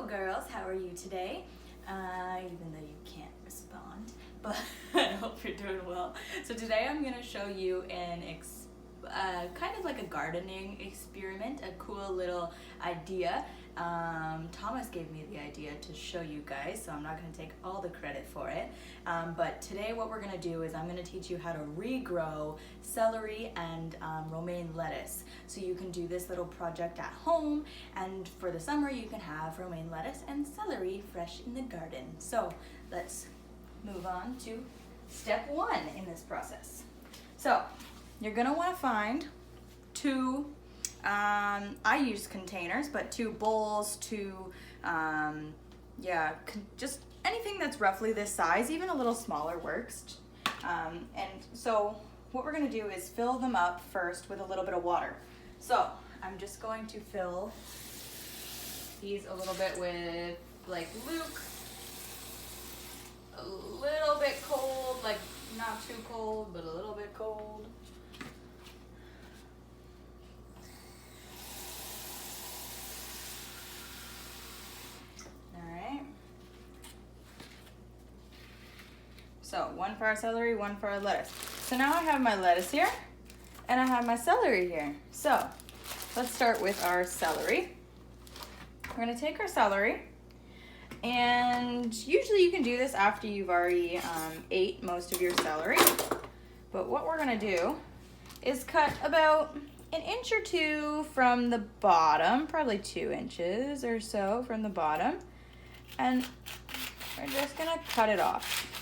Hello girls, how are you today? Even though you can't respond, but I hope you're doing well. So today I'm going to show you kind of like a gardening experiment, a cool little idea. Thomas gave me the idea to show you guys, so I'm not going to take all the credit for it. But today what we're going to do is I'm going to teach you how to regrow celery and romaine lettuce. So you can do this little project at home, and for the summer you can have romaine lettuce and celery fresh in the garden. So let's move on to step one in this process. So you're going to want to find two I use containers, but two bowls, just anything that's roughly this size, even a little smaller works. And so what we're gonna do is fill them up first with a little bit of water. So I'm just going to fill these a little bit with like Luke, a little bit cold, like not too cold, but a little bit cold. So one for our celery, one for our lettuce. So now I have my lettuce here and I have my celery here. So let's start with our celery. We're gonna take our celery, and usually you can do this after you've already ate most of your celery. But what we're gonna do is cut about an inch or two from the bottom, probably 2 inches or so from the bottom. And we're just gonna cut it off.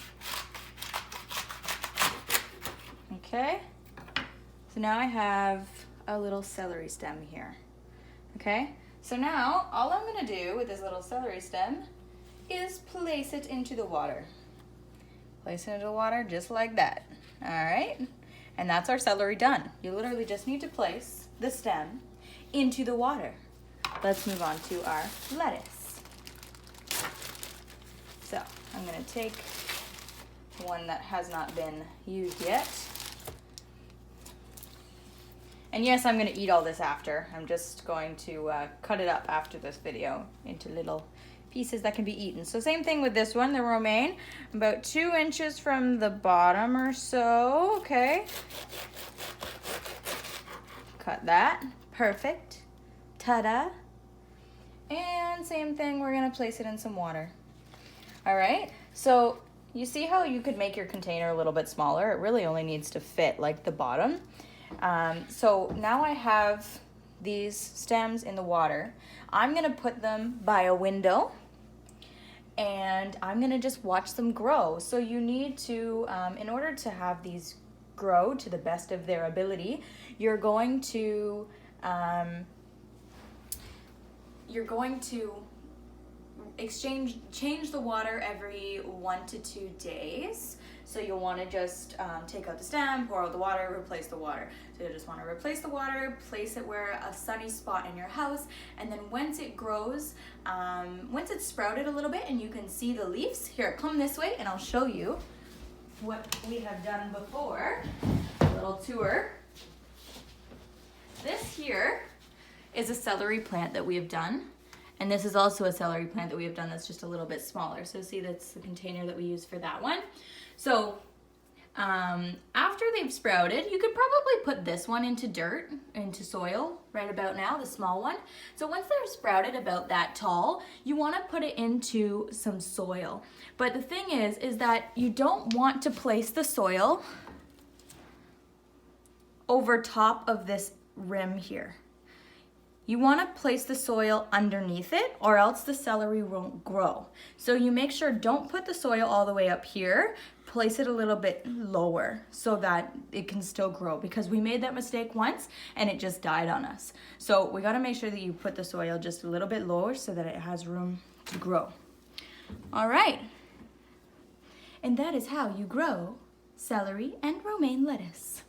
Okay, so now I have a little celery stem here. Okay, so now all I'm gonna do with this little celery stem is place it into the water. Place it into the water just like that. All right, and that's our celery done. You literally just need to place the stem into the water. Let's move on to our lettuce. So I'm gonna take one that has not been used yet. And yes, I'm gonna eat all this after. I'm just going to cut it up after this video into little pieces that can be eaten. So same thing with this one, the romaine, about 2 inches from the bottom or so, okay. Cut that, perfect, ta-da. And same thing, we're gonna place it in some water. All right, so you see how you could make your container a little bit smaller? It really only needs to fit like the bottom. So now I have these stems in the water. I'm gonna put them by a window and I'm gonna just watch them grow. So you need to, in order to have these grow to the best of their ability, you're going to change the water every 1 to 2 days. So you'll want to just take out the stem, pour out the water, replace the water. So you just want to replace the water, place it where a sunny spot in your house, and then once it grows, once it's sprouted a little bit and you can see the leaves, here, come this way and I'll show you what we have done before. A little tour. This here is a celery plant that we have done. And this is also a celery plant that we have done that's just a little bit smaller. So see, that's the container that we use for that one. So after they've sprouted, you could probably put this one into dirt, into soil right about now, the small one. So once they're sprouted about that tall, you want to put it into some soil. But the thing is that you don't want to place the soil over top of this rim here. You want to place the soil underneath it or else the celery won't grow. So you make sure don't put the soil all the way up here, place it a little bit lower so that it can still grow, because we made that mistake once and it just died on us. So we got to make sure that you put the soil just a little bit lower so that it has room to grow. All right. And that is how you grow celery and romaine lettuce.